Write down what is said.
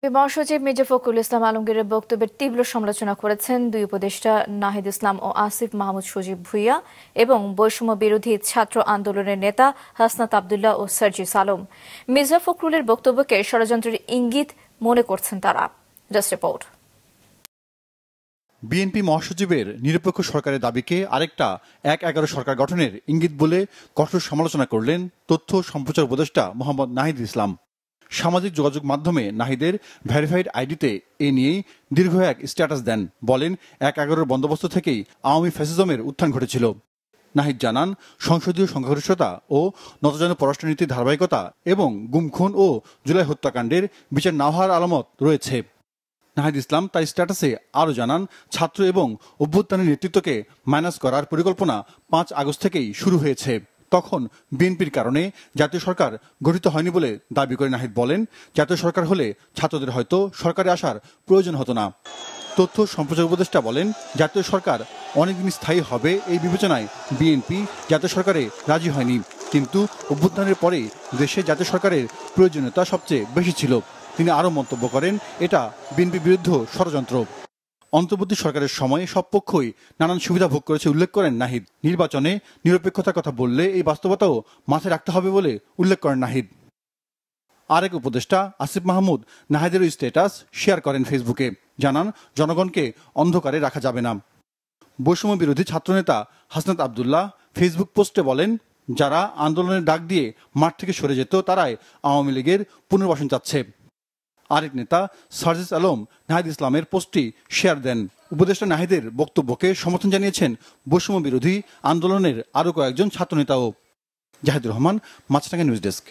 মহাসচিব মির্জা ফখরুল ইসলাম আলমগীরের বক্তব্যের তীব্র সমালোচনা করেছেন দুই উপদেষ্টা নাহিদ ইসলাম ও আসিফ মাহমুদ সজীব ভুইয়া এবং বৈষম্য বিরোধী ছাত্র আন্দোলনের নেতা হাসনাত আবদুল্লাহ ও সার্জিস আলম। মির্জা ফখরুলের বক্তব্যকে ষড়যন্ত্রের ইঙ্গিত মনে করছেন তারা। Just report. বিএনপি মহাসচিবের নিরপেক্ষ সরকারের দাবিকে আরেকটা ১/১১ সরকার গঠনের ইঙ্গিত বলে কঠোর সমালোচনা করলেন তথ্য সম্প্রচার উপদেষ্টা মোহাম্মদ নাহিদ ইসলাম। সামাজিক যোগাযোগ মাধ্যমে নাহিদের ভেরিফাইড আইডিতে এ নিয়েই দীর্ঘ এক স্ট্যাটাস দেন। বলেন, ১/১১ বন্দোবস্ত থেকেই আওয়ামী ফ্যাসিজমের উত্থান ঘটেছিল। নাহিদ জানান, সংসদীয় সংখ্যাগরিষ্ঠতা ও নতজানু পররাষ্ট্রনীতির ধারাবাহিকতা এবং গুম খুন ও জুলাই হত্যাকাণ্ডের বিচার না হওয়ার আলামত রয়েছে। নাহিদ ইসলাম তার স্ট্যাটাসে আরও জানান, ছাত্র এবং অভ্যুত্থানের নেতৃত্বকে মাইনাস করার পরিকল্পনা ৫ আগস্ট থেকেই শুরু হয়েছে। তখন বিএনপির কারণে জাতীয় সরকার গঠিত হয়নি বলে দাবি করে নাহিদ বলেন, জাতীয় সরকার হলে ছাত্রদের হয়তো সরকারে আসার প্রয়োজন হতো না। তথ্য সম্প্রচার উপদেষ্টা বলেন, জাতীয় সরকার অনেকদিন স্থায়ী হবে এই বিবেচনায় বিএনপি জাতীয় সরকারে রাজি হয়নি, কিন্তু অভ্যুত্থানের পরে দেশে জাতীয় সরকারের প্রয়োজনীয়তা সবচেয়ে বেশি ছিল। তিনি আরও মন্তব্য করেন, এটা বিএনপি বিরুদ্ধ ষড়যন্ত্র। অন্তর্বর্তী সরকারের সময়ে সব পক্ষই নানান সুবিধা ভোগ করেছে উল্লেখ করেন নাহিদ। নির্বাচনে নিরপেক্ষতার কথা বললে এই বাস্তবতাও মাথায় রাখতে হবে বলে উল্লেখ করেন নাহিদ। আরেক উপদেষ্টা আসিফ মাহমুদ নাহিদেরও স্ট্যাটাস শেয়ার করেন ফেসবুকে। জানান, জনগণকে অন্ধকারে রাখা যাবে না। বৈষম্য বিরোধী ছাত্রনেতা হাসনাত আবদুল্লাহ ফেসবুক পোস্টে বলেন, যারা আন্দোলনের ডাক দিয়ে মাঠ থেকে সরে যেত তারাই আওয়ামী লীগের পুনর্বাসন চাচ্ছে। আরেক নেতা সার্জিস আলম নাহিদ ইসলামের পোস্টটি শেয়ার দেন। উপদেষ্টা নাহিদের বক্তব্যকে সমর্থন জানিয়েছেন বৈষম্য বিরোধী আন্দোলনের আরও কয়েকজন ছাত্রনেতাও। জাহিদুর রহমান, মাছরাঙ্গা নিউজ ডেস্ক।